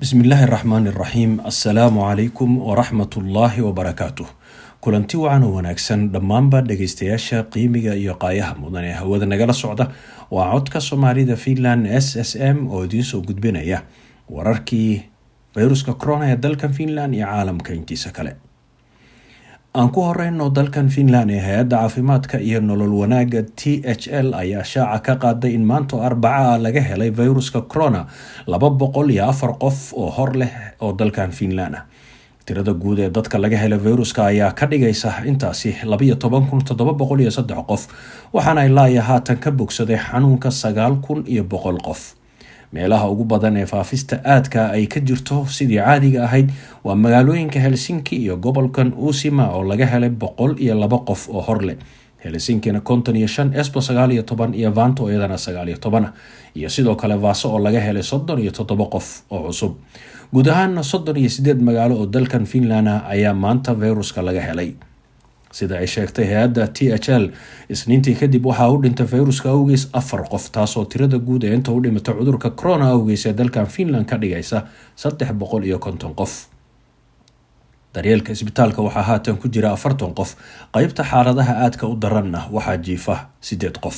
بسم الله الرحمن الرحيم السلام عليكم ورحمة الله وبركاته kulanti wacan oo wanaagsan dhammaanba dhageystayaasha qiimiga iyo qaayaha mudan ee hawada nagala socda waa codka Soomaalida Finland SSM oo idiin soo gudbinaya wararkii fayruska corona ee dalkan Finland iyo caalamka intiisa kale. aan ku horeyno dalkan Finland ee hay'adda caafimaadka iyo nolol wanaaga THL ayaa shaaca ka qaaday in maanta Arbaca laga helay fayruska corona 204 qof oo hor leh oo dalkan Finland ah. tirada guud ee dadka laga helay fayruska ayaa ka dhigaysa intaasi 12,703 qof waxaana ilaa haatan ka bogsaday xanuunka 9,100 qof. meelaha ugu badan ee faafista aadka ay ka jirto sidii caadiga ahayd waa magaalooyinka Helsinki iyo gobolkan Uusimaa oo laga helay 102 qof oo hor leh. Helsinkina 55, Espoo 19 iyo Vanto iyadana 19 iyo sidoo kale Vaasa oo laga helay 37 qof oo cusub. guud ahaan 38 magaalo oo dalkan Finland ayaa maanta fayruska laga helay. sida ay sheegtay hay'adda THL isniintii kadib waxa uu dhintay fayruska awgees 4 qof taasoo tirada guud ee inta u dhimatay cudurka corona awgees ee dalkan Finland ka dhigaysa 350 qof. daryeelka isbitaalka waxaa haatan ku jira 40 qof qaybta xaaladaha aadka u daranna waxaa jiifa 8 qof.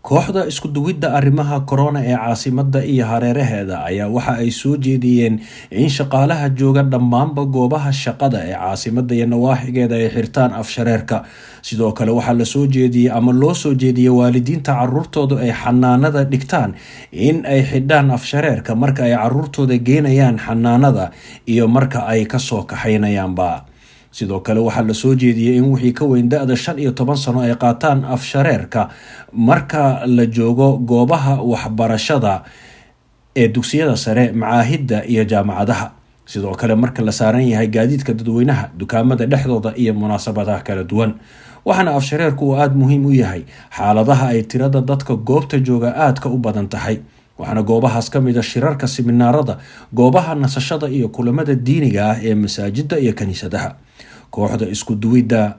kooxda isku duwidda arrimaha corona ee caasimadda iyo hareeraheeda ayaa waxa ay soo jeediyeen in shaqaalaha jooga dhammaanba goobaha shaqada ee caasimadda iyo nawaaxigeeda ay xirtaan afshareerka. sidoo kale waxaa la soo jeediyey ama loo soo jeediyey waalidiinta carruurtooda ay xanaanada dhigtaan in ay xidhaan afshareerka marka ay carruurtooda geynayaan xanaanada iyo marka ay kasoo kaxaynayaanba. sidoo kale waxaa la soo jeediyey in wixii ka weyn da'da 15 sano ay qaataan afshareerka marka la joogo goobaha waxbarashada ee dugsiyada sare, macaahidda iyo jaamacadaha. sidoo kale marka la saaran yahay gaadiidka dadweynaha, dukaamada dhexdooda iyo munaasabadaha kala duwan. waxaana afshareerku uu aad muhiim u yahay xaaladaha ay tirada dadka goobta jooga aadka u badan tahay. waxaana goobahaas ka mid ah shirarka, siminaarada, goobaha nasashada iyo kulamada diiniga ah ee masaajidda iyo kaniisadaha. kooxda isku duwidda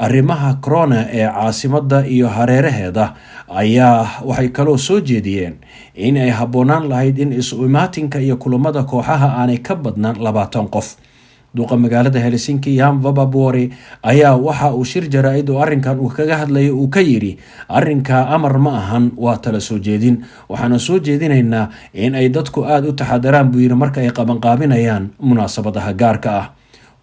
arrimaha corona ee caasimadda iyo hareeraheeda ayaa waxay kaloo soo jeediyeen in ay habboonaan lahayd in isu imaatinka iyo kulamada kooxaha aanay ka badnaan 20 qof. duqa magaalada Helsinki Jan Vapaavuori ayaa waxa uu shir jaraa'id oo arrinkan uu kaga hadlayay uu ka yiri arrinka amar ma ahan, waa tala soo jeedin. waxaana soo jeedinaynaa in ay dadku aad u taxadaraan buu yiri marka ay qabanqaabinayaan munaasabadaha gaarka ah.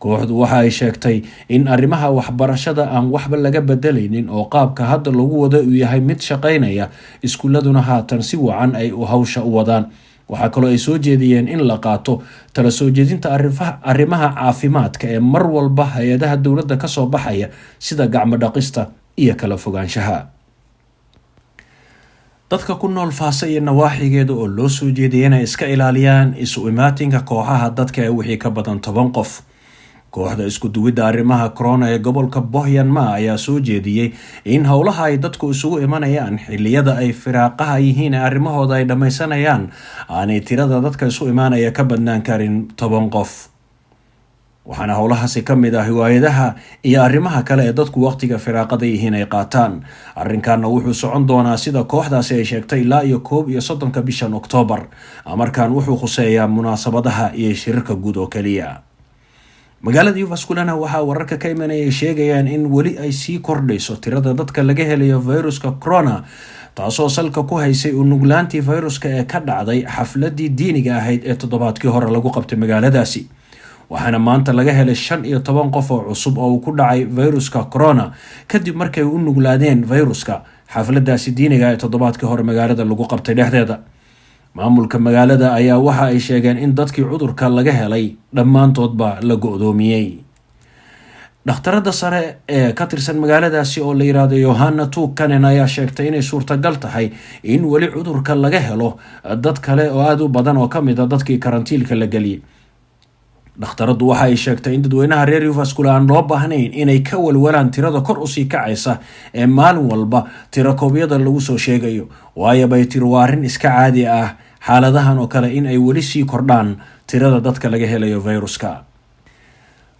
kooxdu waxa ay sheegtay in arrimaha waxbarashada aan waxba laga bedelaynin oo qaabka hadda lagu wada uu yahay mid shaqaynaya, iskuuladuna haatan si wacan ay u hawsha u wadaan. waxaa kaloo ay soo jeediyeen in la qaato tala soo jeedinta arrimaha caafimaadka ee mar walba hay-adaha dowladda ka soo baxaya sida gacmo dhaqista iyo kala fogaanshaha. dadka ku nool Vaasa iyo nawaaxigeeda oo loo soo jeediyay inay iska ilaaliyaan isu imaatinka kooxaha dadka ee wixii ka badan 10 qof. kooxda isku duwidda arrimaha corona ee gobolka Pohjanmaa ayaa soo jeediyey in howlaha ay dadku isugu imanayaan xilliyada ay firaaqaha yihiin ee arrimahooda ay dhammaysanayaan aanay tirada dadka isu imaanaya ka badnaan karin 10 qof. waxaana howlahaasi ka mid ah hiwaayadaha iyo arrimaha kale ee dadku waqtiga firaaqada yihiin ay qaataan. arrinkaana wuxuu socon doonaa sida kooxdaasi ay sheegtay ilaa 31 bishan Oktoobar. amarkan wuxuu khuseeyaa munaasabadaha iyo shirarka guud oo kaliya. magaalada Jyväskylä waxaa wararka ka imanaya sheegayaan in weli ay sii kordhayso tirada dadka laga helayo fayruska corona taasoo salka ku haysay u nuglaantii fayruska ee ka dhacday xafladii diiniga ahayd ee toddobaadkii hore lagu qabtay magaaladaasi. waxaana maanta laga helay 15 qof oo cusub oo uu ku dhacay fayruska corona kadib markay u nuglaadeen fayruska xafladaasi diiniga ee toddobaadkii hore magaalada lagu qabtay dhexdeeda. maamulka magaalada ayaa waxa ay sheegeen in dadkii cudurka laga helay dhammaantoodba la go'doomiyey. dhakhtarada sare ee ka tirsan magaaladaasi oo la yiraahdo Johanna Tuukkanen ayaa sheegtay inay suurtagal tahay in weli cudurka laga helo dad kale oo aad u badan oo ka mid ah dadkii karantiilka la geliyay. dhakhtaradu waxa ay sheegtay in dadweynaha reer Jyväskylä aan loo baahnayn inay ka walwalaan tirada kor u sii kacaysa ee maalin walba tirakoobyada lagu soo sheegayo, waayo bay tiri waa arrin iska caadi ah xaaladahan oo kale in ay weli sii kordhaan tirada dadka laga helayo fayruska.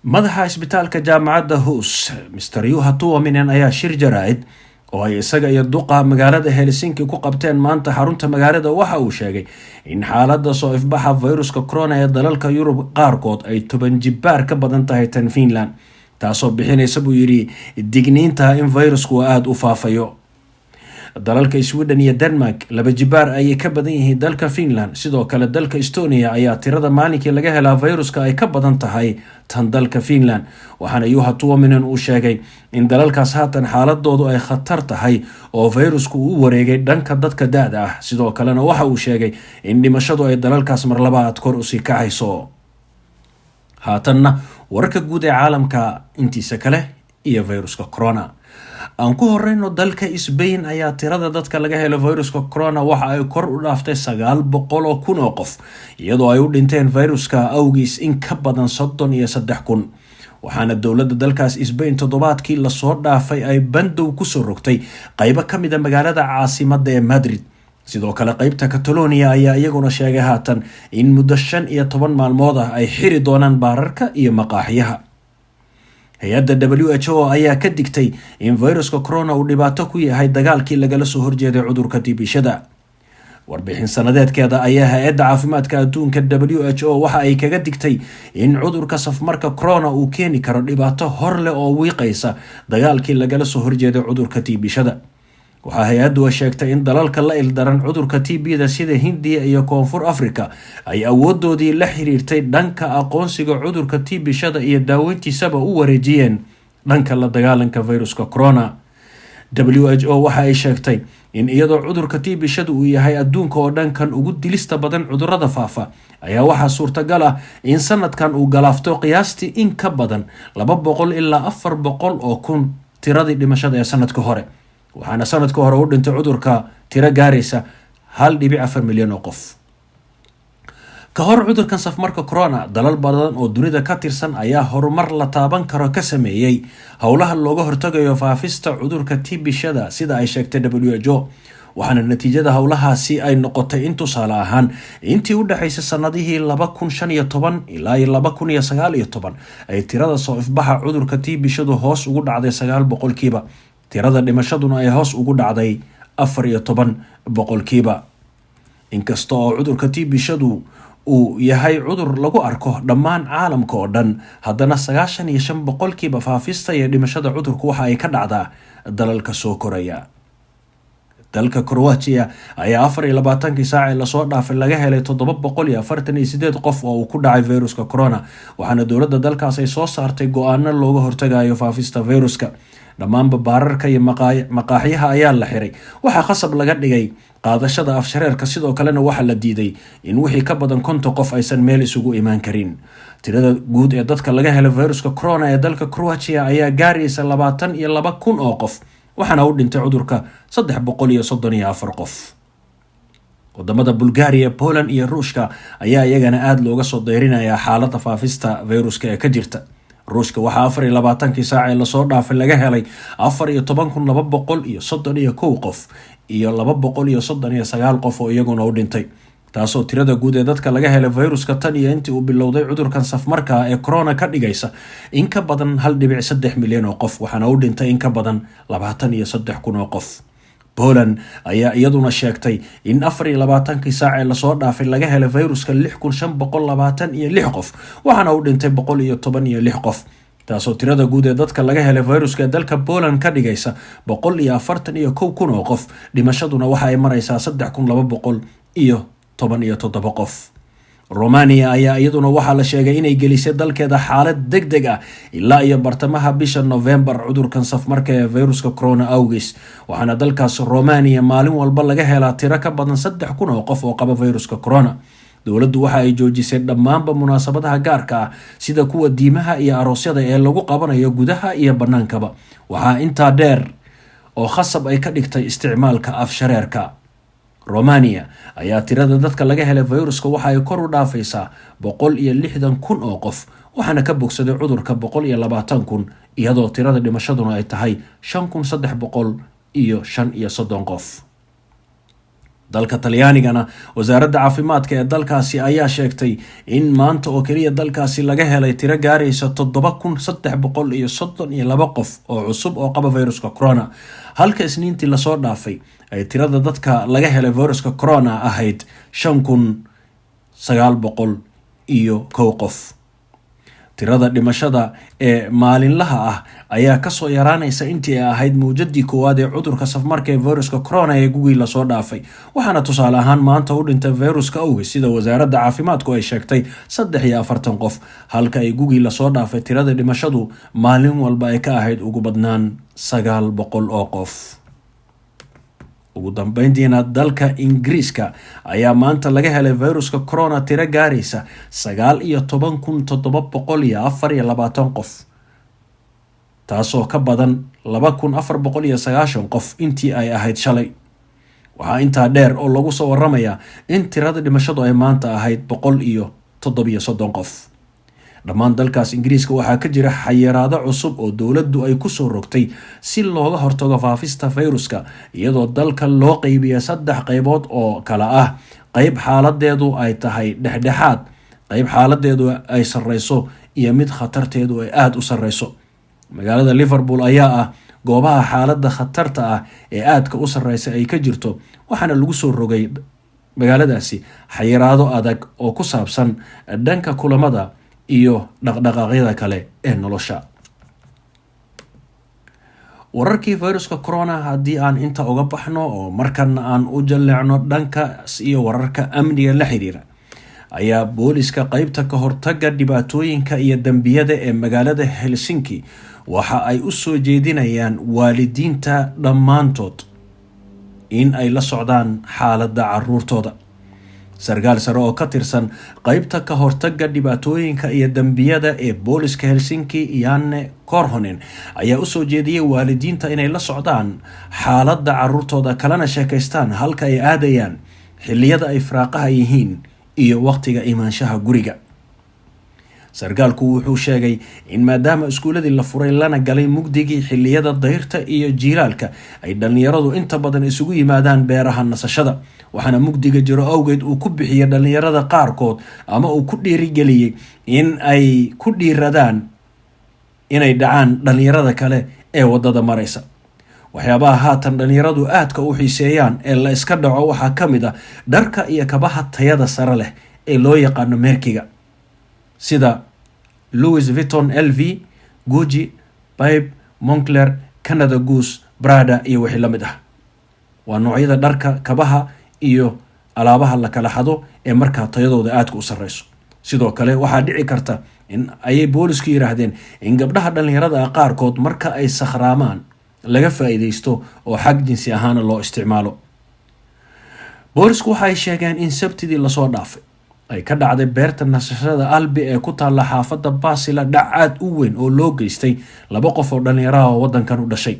madaxa isbitaalka jaamacadda Hus Mr. Juha Tuominen ayaa shir jaraa'id oo ay isaga iyo duqa magaalada Helsinki ku qabteen maanta xarunta magaalada, waxa uu sheegay in xaaladda soo ifbaxa fayruska corona ee dalalka Yurub qaarkood ay 10 jibbaar ka badan tahay tan Finland, taasoo bixinaysa buu yiri digniinta in fayrusku aad u faafayo. dalalka Sweden iyo Denmark 2 jibbaar ay ka badan yihiin dalka Finland. Sidoo kale dalka Estonia ayaa tirada maalinkii laga helaa fayruska ay ka badan tahay tan dalka Finland, waxaana Juha Tuominen uu sheegay in dalalkaas haatan xaaladoodu ay khatar tahay oo fayrusku u wareegay dhanka dadka da'da ah. Sidoo kalena waxa uu sheegay in dhimashadu ay dalalkaas mar labaad kor u sii kacayso. haatanna wararka guud ee caalamka intiisa kale iyo fayruska corona. aan ku horeyno dalka Spain ayaa tirada dadka laga helo fayruska corona waxa ay kor u dhaaftay 900,000 oo qof, iyadoo ay u dhinteen fayruska awgiis in ka badan 33,000. waxaana dowladda dalkaas Spain toddobaadkii la soo dhaafay ay bandow ku soo rogtay qaybo ka mid ah magaalada caasimadda ee Madrid. sidoo kale qaybta Catalonia ayaa iyaguna sheegay haatan in muddo 15 maalmood ah ay xiri doonaan baararka iyo maqaaxiyaha. hay-adda WHO ayaa ka digtay in fayruska corona uu dhibaato ku yahay dagaalkii lagala soo horjeeday cudurka tiibishada. warbixin sanadeedkeeda ayaa hay-adda caafimaadka adduunka WHO waxa ay kaga digtay in cudurka safmarka corona uu keeni karo dhibaato hor leh oo wiiqaysa dagaalkii lagala soo horjeeday cudurka tiibishada. waxaa hay-addu sheegtay in dalalka la ildaran cudurka TB-da sida Hindiya iyo Koonfur Afrika ay awoodoodii la xiriirtay dhanka aqoonsiga cudurka tiibishada iyo daaweyntiisaba u wareejiyeen dhanka la dagaalanka fayruska corona. WHO waxa ay sheegtay in iyadoo cudurka tiibishada uu yahay adduunka oo dhankan ugu dilista badan cudurrada faafa, ayaa waxaa suurtagal ah in sanadkan uu galaafto qiyaastii in ka badan 200 ilaa 400 oo kun tiradii dhimashada ee sanadka hore. waxaana sanadka hore u dhintay cudurka tiro gaaraysa 1.4 milyan oo qof. ka hor cudurkan safmarka corona, dalal badan oo dunida ka tirsan ayaa horumar la taaban karo ka sameeyay howlaha looga hortagayo faafista cudurka tiibishada sida ay sheegtay WHO. waxaana natiijada howlahaasi ay noqotay in tusaale ahaan intii u dhaxaysay sanadihii 2015 ilaa 2019 ay tirada soo ifbaxa cudurka tiibishadu hoos ugu dhacday 9%. tirada dhimashaduna ay hoos ugu dhacday 14%. inkasta oo cudurka tiibishadu uu yahay cudur lagu arko dhammaan caalamka oo dhan, haddana 95% faafista iyo dhimashada cudurku waxa ay ka dhacdaa dalalka soo koraya. dalka Croatia ayaa 24 saac la soo dhaafay laga helay 748 qof oo ku dhacay fayruska corona, waxaana dowladda dalkaas ay soo saartay go'aano looga hortagayo faafista fayruska. dhammaan baararka iyo maqaaxiyaha ayaa la xiray. waxaa khasab laga dhigay qaadashada afshareerka, sidoo kalena waxaa la diiday in wixii ka badan 50 qof aysan meel isugu imaan karin. tirada guud ee dadka laga helay fayruska corona ee dalka Croatia ayaa gaaraysa 22,000 oo qof, waxaana u dhintay cudurka 334 qof. wadamada Bulgaria, Poland iyo Ruushka ayaa iyagana aad looga soo deyrinayaa xaaladda faafista fayruska ee ka jirta. ruushka waxaa 24 saac la soo dhaafay laga helay 14,231 qof iyo 239 qof oo iyaguna u dhintay, taasoo tirada guud ee dadka laga helay fayruska tan iyo intii uu bilowday cudurkan safmarka ee corona ka dhigaysa in ka badan 1.3 milyan oo qof, waxaana u dhintay in ka badan 23,000 oo qof. Poland ayaa iyaduna sheegtay in 24 saac la soo dhaafay laga helay fayruska 6,526 qof, waxaana u dhintay 116 qof, taasoo tirada guud ee dadka laga helay fayruska ee dalka Poland ka dhigaysa 141,000 oo qof. dhimashaduna waxa ay maraysaa 3,217 qof. Romania ayaa iyaduna waxaa la sheegay inay gelisay dalkeeda xaalad degdeg ah ilaa iyo bartamaha bisha November cudurkan safmarka ee fayruska corona awgiis, waxaana dalkaas Romania maalin walba laga helaa tiro ka badan 3,000 oo qof oo qaba fayruska corona. dowladdu waxa ay joojisay dhammaanba munaasabadaha gaarka ah sida kuwa diimaha iyo aroosyada ee lagu qabanayo gudaha iyo banaankaba. waxaa intaa dheer oo khasab ay ka dhigtay isticmaalka afshareerka. Romania ayaa tirada dadka laga helay fayruska waxa ay kor u dhaafaysaa 160,000 oo qof, waxaana ka bogsaday cudurka 120,000, iyadoo tirada dhimashaduna ay tahay 5,335 qof. dalka Talyaanigana wasaaradda caafimaadka ee dalkaasi ayaa sheegtay in maanta oo kaliya dalkaasi laga helay tiro gaaraysa 7,332 qof oo cusub oo qaba viruska corona, halka isniintii lasoo dhaafay ay tirada dadka laga helay viruska corona ahayd 5,901 qof. tirada dhimashada ee maalinlaha ah ayaa kasoo yaraanaysa intii ay ahayd mowjadii koowaad ee cudurka safmarka ee viruska corona ee gugii lasoo dhaafay, waxaana tusaale ahaan maanta u dhintay viruska awgeed sida wasaaradda caafimaadku ay sheegtay 43 qof, halka ay gugii lasoo dhaafay tirada dhimashadu maalin walba ay ka ahayd ugu badnaan 900 oo qof. ugu dambeyntiina dalka Ingiriiska ayaa maanta laga helay viruska corona tiro gaaraysa 19,724 qof, taasoo ka badan 2,490 qof intii ay ahayd shalay. waxaa intaa dheer oo lagu soo waramayaa in tirada dhimashadu ay maanta ahayd 137 qof. dhammaan dalkaas Ingiriiska waxaa ka jira xayiraado cusub oo dowladdu ay ku soo rogtay si looga hortago faafista viruska, iyadoo dalka loo qeybiyo 3 qaybood oo kala ah qayb xaaladeedu ay tahay dhexdhexaad, qayb xaaladeedu ay sareyso iyo mid khatarteedu ay aad u sareyso. magaalada Liverpool ayaa ah goobaha xaaladda khatarta ah ee aadka u sareysa ay ka jirto, waxaana lagu soo rogay magaaladaasi xayiraado adag oo ku saabsan dhanka kulamada iyo dhaqdhaqaaqyada kale ee nolosha. wararkii viruska corona haddii aan inta uga baxno oo markana aan u jaleecno dhankaas iyo wararka amniga la xiriira, ayaa booliska qaybta ka hortaga dhibaatooyinka iyo dambiyada ee magaalada Helsinki waxa ay u soo jeedinayaan waalidiinta dhammaantood in ay la socdaan xaaladda caruurtooda. sarkaal sare oo ka tirsan qaybta ka hortaga dhibaatooyinka iyo dambiyada ee booliska Helsinki, Janne Korhonen, ayaa u soo jeediyay waalidiinta inay la socdaan xaaladda caruurtooda kalena sheekaystaan halka ay aadayaan, xilliyada ay firaaqaha yihiin iyo waqtiga imaanshaha guriga. sarkaalku wuxuu sheegay in maadaama iskuuladii la furay lana galay mugdigii xilliyada dayrta iyo jiilaalka, ay dhalinyaradu inta badan isugu yimaadaan beeraha nasashada, waxaana mugdiga jiro awgeed uu ku bixiyay dhalinyarada qaarkood ama uu ku dhiirigeliyey in ay ku dhiiradaan inay dhacaan dhalinyarada kale ee wadada maraysa. waxyaabaha haatan dhalinyaradu aadka u xiiseeyaan ee la iska dhaco waxaa ka mid ah dharka iyo kabaha tayada sare leh ee loo yaqaano meerkiga, sida Louis Vuitton LV, Gucci, Babe, Moncler, Canada Goose, Prada iyo wixii la mid ah. waa noocyada dharka, kabaha iyo alaabaha la kala xado ee markaa tayadooda aadka u sareyso. sidoo kale waxaa dhici karta in ayay boolisku yiraahdeen in gabdhaha dhalinyarada qaarkood marka ay sakhraamaan laga faa'iideysto oo xag jinsi ahaan loo isticmaalo. boolisku waxay sheegeen in sabtidii lasoo dhaafay ay ka dhacday beerta nasashada Albi ee ku taala xaafadda Basila dhacaad u weyn oo loo geystay 2 qof oo dhalinyaro ah oo wadankan u dhashay.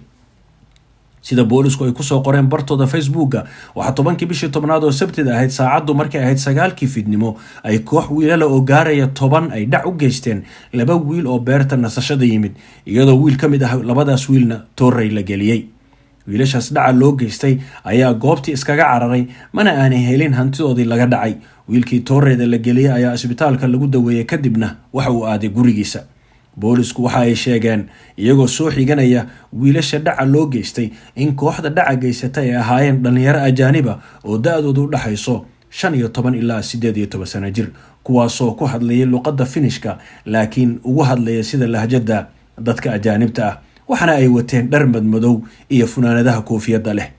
sida boolisku ay ku soo qoreen bartooda Facebooka, waxa 10kii bishii 10aad oo sabtida ahayd saacadu markay ahayd 9kii fiidnimo ay koox wiilal oo gaaraya 10 ay dhac u geysteen 2 wiil oo beerta nasashada yimid, iyadoo wiil ka mid ah labadaas wiilna tooray la geliyay. wiilashaas dhaca loo geystay ayaa goobtii iskaga cararay, mana aanay helin hantidoodii laga dhacay. wiilkii tooreyda la geliyay ayaa isbitaalka lagu daweeyay, kadibna waxa uu aaday gurigiisa. boolisku waxa ay sheegeen iyagoo soo xiganaya wiilasha dhaca loo geystay in kooxda dhaca geysata ay ahaayeen dhalinyaro ajaaniba oo da-doodu u dhaxayso 15 ilaa 18 sano jir, kuwaasoo ku hadlayay luqadda Finishka laakiin ugu hadlaya sida lahjada dadka ajaanibta ah, waxaana ay wateen dhar madmadow iyo funaanadaha koofiyadda leh.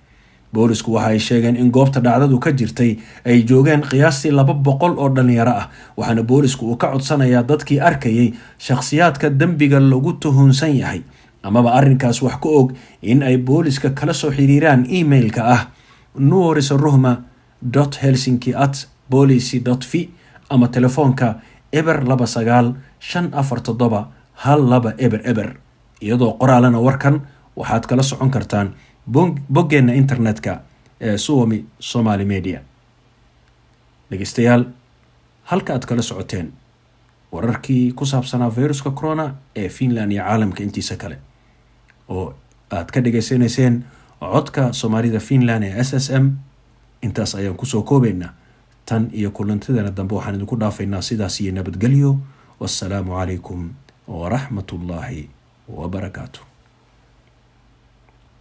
boolisku waxa ay sheegeen in goobta dhacdadu ka jirtay ay joogeen qiyaastii 200 oo dhalinyaro ah, waxaana boolisku uu ka codsanayaa dadkii arkayay shakhsiyaadka dambiga lagu tuhunsan yahay amaba arrinkaas wax ku og in ay booliska kala soo xiriiraan emailka ah nuorisaruhma.helsinki@policy.fi ama telefoonka 029 iyadoo qoraalana warkan waxaad kala socon kartaan boggeena internetka ee Suomi Somali Media. dhegeystayaal, halka aad kala socoteen wararkii ku saabsanaa viruska corona ee Finland iyo caalamka intiisa kale, oo aad ka dhageysanayseen codka Soomaalida Finland ee SSM intaas ayaan kusoo koobaynaa. tan iyo kulantidana dambe waxaan idinku dhaafaynaa sidaas iyo nabadgelyo. wassalaamu calaykum waraxmatullaahi wabarakaatu.